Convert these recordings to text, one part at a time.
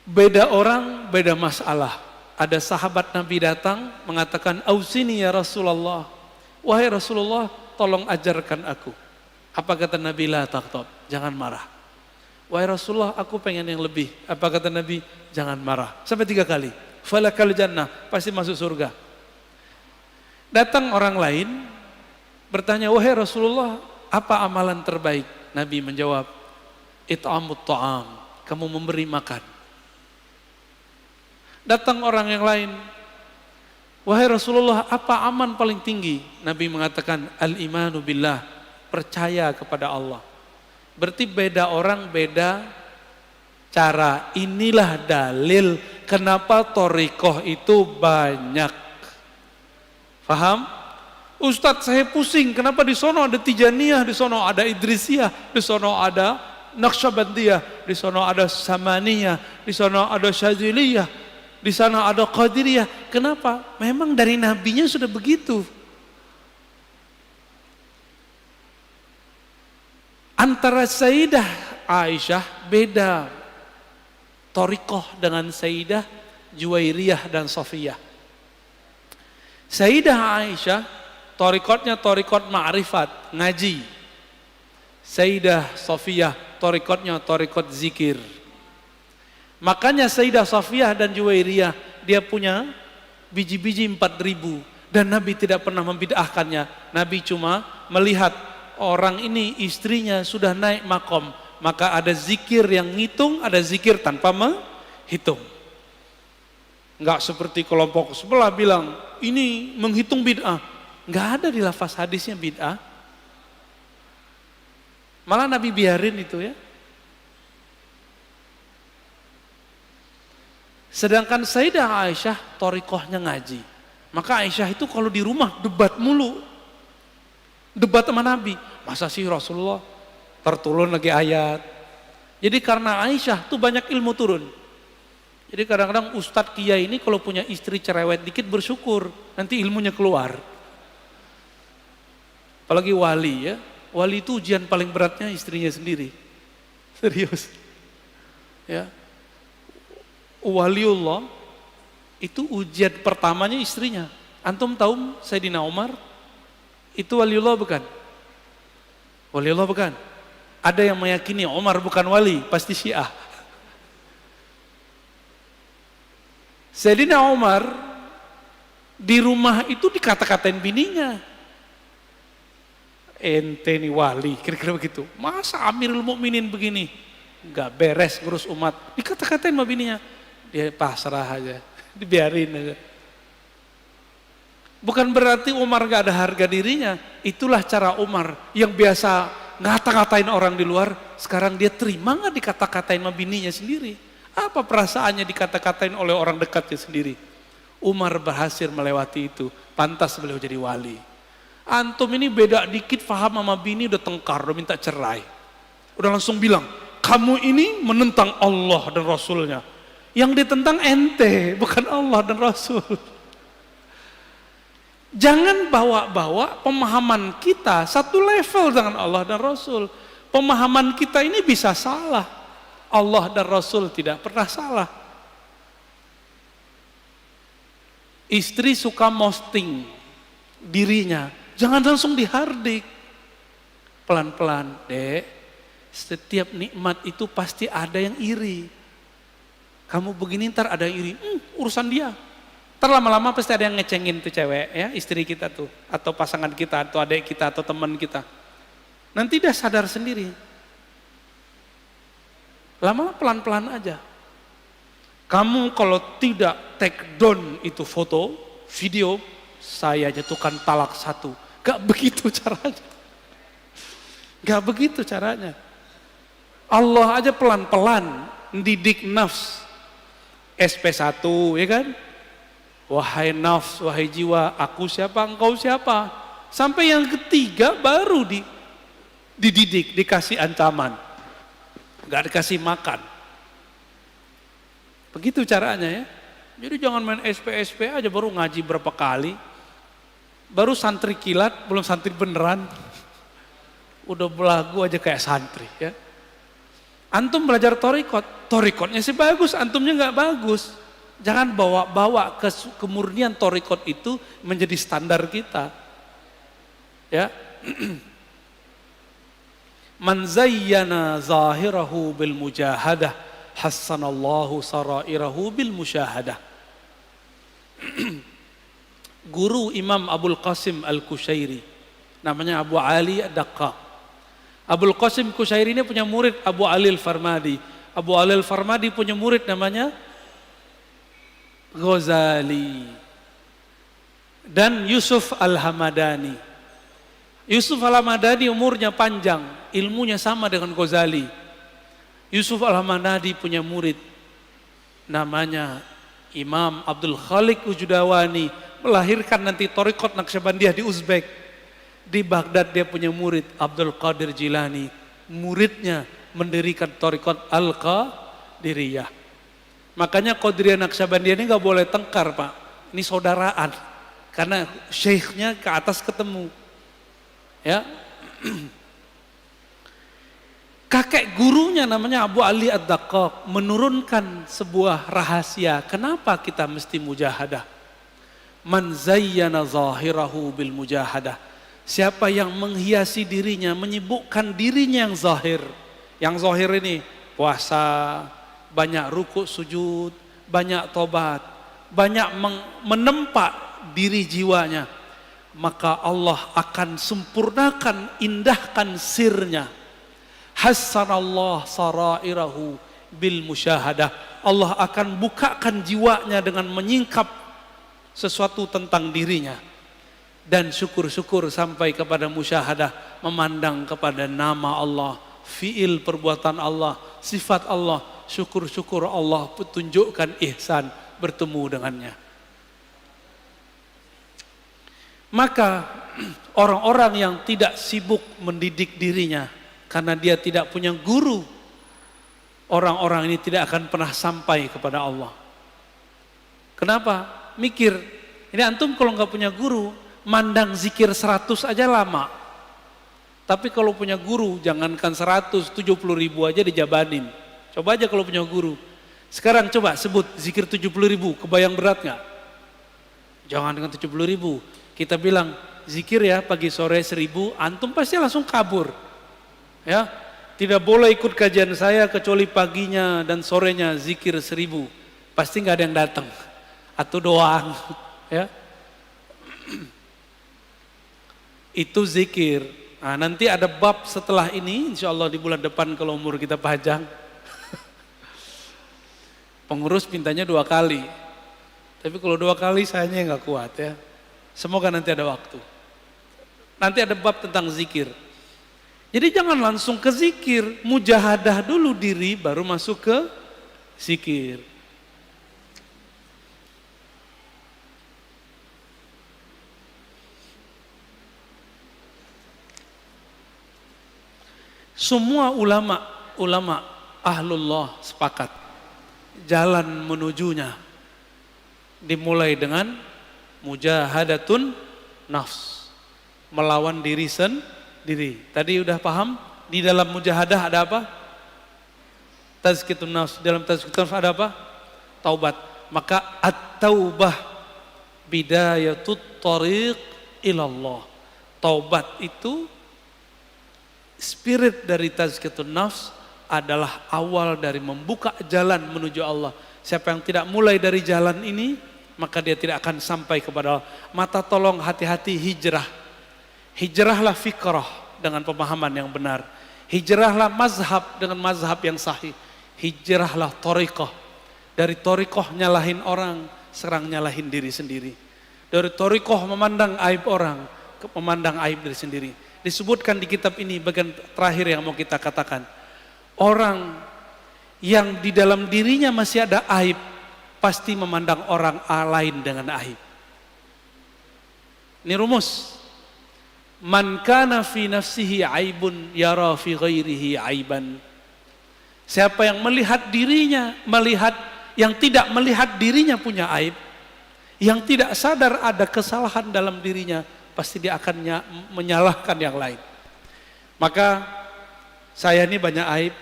Beda orang, beda masalah. Ada sahabat Nabi datang mengatakan, "Ausini ya Rasulullah." Wahai Rasulullah, tolong ajarkan aku. Apa kata Nabi? La taghdab, jangan marah. Wahai Rasulullah, aku pengen yang lebih. Apa kata Nabi? Jangan marah. Sampai 3 kali. Falakal jannah, pasti masuk surga. Datang orang lain bertanya, "Wahai Rasulullah, apa amalan terbaik?" Nabi menjawab, "It'amut ta'am," kamu memberi makan. Datang orang yang lain, "Wahai Rasulullah, apa aman paling tinggi?" Nabi mengatakan, "Al-imanu billah," percaya kepada Allah. Berarti beda orang, beda cara. Inilah dalil kenapa thariqah itu banyak. Faham? Ustadz, saya pusing, kenapa di sono ada Tijaniyah, di sono ada Idrisiyah, di sono ada Naqsyabandiyah, di sono ada Samaniyah, di sono ada Syadziliyah, di sana ada Qadiriyah. Kenapa? Memang dari nabinya sudah begitu. Antara Sayyidah Aisyah beda thariqah dengan Sayyidah Juwairiyah dan Safiyah. Sayyidah Aisyah thariqatnya thariqat ma'rifat, ngaji. Sayyidah Safiyah thariqatnya thariqat zikir. Makanya Sayyidah Safiyah dan Juwairiyah dia punya biji-biji 4.000 dan Nabi tidak pernah membid'ahkannya. Nabi cuma melihat orang ini istrinya sudah naik makom, maka ada zikir yang ngitung, ada zikir tanpa menghitung. Enggak seperti kelompok sebelah bilang ini menghitung bid'ah. Enggak ada di lafaz hadisnya bid'ah. Malah Nabi biarin itu ya. Sedangkan Sayyidah Aisyah thariqahnya ngaji. Maka Aisyah itu kalau di rumah debat mulu. Debat sama Nabi. Masa sih Rasulullah terturun lagi ayat. Jadi karena Aisyah tuh banyak ilmu turun. Jadi kadang-kadang Ustadz Kiai ini kalau punya istri cerewet dikit bersyukur. Nanti ilmunya keluar. Apalagi wali ya. Wali itu ujian paling beratnya istrinya sendiri. Serius. Ya. Waliullah itu ujian pertamanya istrinya. Antum tahu Sayyidina Umar itu waliullah bukan? Waliullah bukan? Ada yang meyakini Umar bukan wali, pasti Syiah. Sayyidina Umar di rumah itu dikata-katain bininya. Ente nih wali, kira-kira begitu. Masa Amirul Mukminin begini? Enggak beres ngurus umat. Dikata-katain sama bininya. Dia pasrah aja, dibiarin aja. Bukan berarti Umar gak ada harga dirinya. Itulah cara Umar yang biasa ngata-ngatain orang di luar. Sekarang dia terima gak dikata-katain sama bininya sendiri? Apa perasaannya dikata-katain oleh orang dekatnya sendiri? Umar berhasil melewati itu. Pantas beliau jadi wali. Antum ini beda dikit paham sama bini udah tengkar, udah minta cerai. Udah langsung bilang, kamu ini menentang Allah dan Rasulnya. Yang ditentang ente, bukan Allah dan Rasul. Jangan bawa-bawa pemahaman kita satu level dengan Allah dan Rasul. Pemahaman kita ini bisa salah. Allah dan Rasul tidak pernah salah. Istri suka posting dirinya, jangan langsung dihardik. Pelan-pelan, Dek. Setiap nikmat itu pasti ada yang iri. Kamu begini ntar ada yang iri, urusan dia. Lama-lama pasti ada yang ngecengin tuh cewek ya, istri kita tuh, atau pasangan kita, atau adik kita, atau teman kita. Nanti dia sadar sendiri. Lama pelan-pelan aja. Kamu kalau tidak take down itu foto, video, saya jatuhkan talak 1. Gak begitu caranya. Gak begitu caranya. Allah aja pelan-pelan mendidik nafs. SP1 ya kan? Wahai nafs, wahai jiwa, aku siapa, engkau siapa. Sampai yang ketiga baru dididik, dikasih ancaman. Gak dikasih makan. Begitu caranya ya. Jadi jangan main SP aja baru ngaji berapa kali. Baru santri kilat, belum santri beneran. Udah belagu aja kayak santri ya. Antum belajar torikotnya sih bagus, antumnya nggak bagus. Jangan bawa kemurnian torikot itu menjadi standar kita. Ya, man zayyana zahirahu bil mujahadah, hassanallahu sarairahu bil musyahadah. Guru Imam Abul Qasim Al-Kushairi, namanya Abu Ali Ad-Daqqaq. Abul Qasim Kushairi ini punya murid Abu Ali Al-Farmadi. Abu Ali Al-Farmadi punya murid namanya Ghazali dan Yusuf Al-Hamadani. Yusuf Al-Hamadani umurnya panjang, ilmunya sama dengan Ghazali. Yusuf Al-Hamadani punya murid namanya Imam Abdul Khaliq Ujudawani, melahirkan nanti Thariqat Naqsyabandiyah di Uzbek. Di Baghdad dia punya murid Abdul Qadir Jilani, muridnya mendirikan Thariqat Al-Qadiriyah. Makanya Qadiriyah Naqsyabandiyah ini gak boleh tengkar, Pak. Ini saudaraan, karena syekhnya ke atas ketemu. Ya, kakek gurunya namanya Abu Ali Ad-Daqqaq menurunkan sebuah rahasia. Kenapa kita mesti mujahadah? Man zayyana zahirahu bil mujahadah. Siapa yang menghiasi dirinya, menyibukkan dirinya yang zahir. Yang zahir ini puasa, banyak rukuk sujud, banyak tobat, banyak menempa diri jiwanya. Maka Allah akan sempurnakan, indahkan sirnya. Hassanallah sarairahu bil musyahadah. Allah akan bukakan jiwanya dengan menyingkap sesuatu tentang dirinya. Dan syukur-syukur sampai kepada musyahadah, memandang kepada nama Allah, fiil perbuatan Allah, sifat Allah, syukur-syukur Allah tunjukkan ihsan bertemu dengannya. Maka orang-orang yang tidak sibuk mendidik dirinya karena dia tidak punya guru, orang-orang ini tidak akan pernah sampai kepada Allah. Kenapa? Mikir, ini antum kalau nggak punya guru, mandang zikir 100 aja lama. Tapi kalau punya guru, jangankan 170.000 aja dijabanin. Coba aja kalau punya guru. Sekarang coba sebut zikir 70.000, kebayang berat nggak? Jangan dengan 70.000. Kita bilang zikir ya pagi sore 1000, antum pasti langsung kabur. Ya, tidak boleh ikut kajian saya kecuali paginya dan sorenya zikir 1000. Pasti nggak ada yang datang. Atau doang. Ya. Itu zikir. Nah, nanti ada bab setelah ini, insya Allah di bulan depan kalau umur kita panjang. Pengurus mintanya 2 kali. Tapi kalau 2 kali sayanya nggak kuat ya. Semoga nanti ada waktu. Nanti ada bab tentang zikir. Jadi jangan langsung ke zikir, mujahadah dulu diri baru masuk ke zikir. Semua ulama ahlullah sepakat jalan menujunya dimulai dengan mujahadatun nafs, melawan diri sendiri. Tadi udah paham di dalam mujahadah ada apa? Tazkiyatun nafs. Dalam tazkiyatun nafs ada apa? Taubat. Maka at-taubah bidayatut thariq ilallah. Taubat itu spirit dari tazkiyatun nafs adalah awal dari membuka jalan menuju Allah. Siapa yang tidak mulai dari jalan ini, maka dia tidak akan sampai kepada Allah. Mata tolong hati-hati hijrah. Hijrahlah fikrah dengan pemahaman yang benar. Hijrahlah mazhab dengan mazhab yang sahih. Hijrahlah thariqah. Dari thariqah nyalahin orang, serang nyalahin diri sendiri. Dari thariqah memandang aib orang, memandang aib diri sendiri. Disebutkan di kitab ini bagian terakhir yang mau kita katakan. Orang yang di dalam dirinya masih ada aib, pasti memandang orang lain dengan aib. Ini rumus. Man kana fi nafsihi aibun yara fi ghairihi aiban. Siapa yang melihat dirinya, yang tidak melihat dirinya punya aib, yang tidak sadar ada kesalahan dalam dirinya, pasti dia akan menyalahkan yang lain. Maka saya ini banyak aib,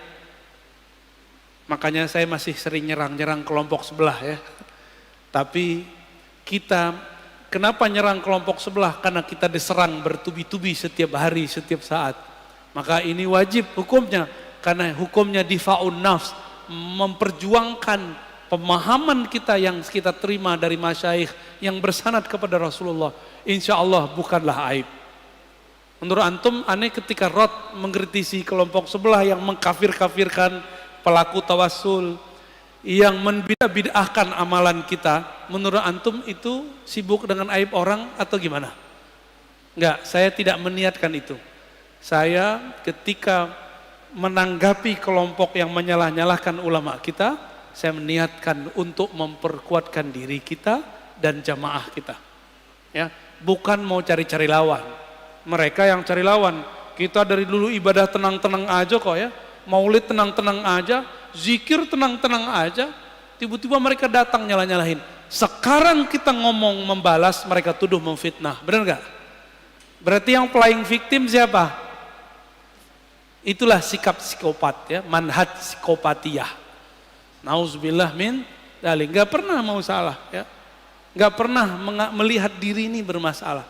Makanya saya masih sering nyerang-nyerang kelompok sebelah ya. Tapi kita kenapa nyerang kelompok sebelah? Karena kita diserang bertubi-tubi setiap hari, setiap saat. Maka ini wajib hukumnya. Karena hukumnya difa'un nafs. Memperjuangkan pemahaman kita yang kita terima dari masyayikh yang bersanad kepada Rasulullah. Insya Allah bukanlah aib. Menurut antum, aneh ketika Rod mengkritisi kelompok sebelah yang mengkafir-kafirkan pelaku tawassul, yang membid'ahkan amalan kita, menurut antum itu sibuk dengan aib orang atau gimana? Enggak, saya tidak meniatkan itu. Saya ketika menanggapi kelompok yang menyalah-nyalahkan ulama kita, saya meniatkan untuk memperkuatkan diri kita dan jamaah kita. Ya, bukan mau cari-cari lawan. Mereka yang cari lawan. Kita dari dulu ibadah tenang-tenang aja kok ya. Maulid tenang-tenang aja, zikir tenang-tenang aja, tiba-tiba mereka datang nyalah-nyalahin. Sekarang kita ngomong membalas, mereka tuduh memfitnah, benar nggak? Berarti yang playing victim siapa? Itulah sikap psikopat ya, manhaj psikopatiyah. Nauzubillah min dzalik, nggak pernah mau salah ya, nggak pernah melihat diri ini bermasalah.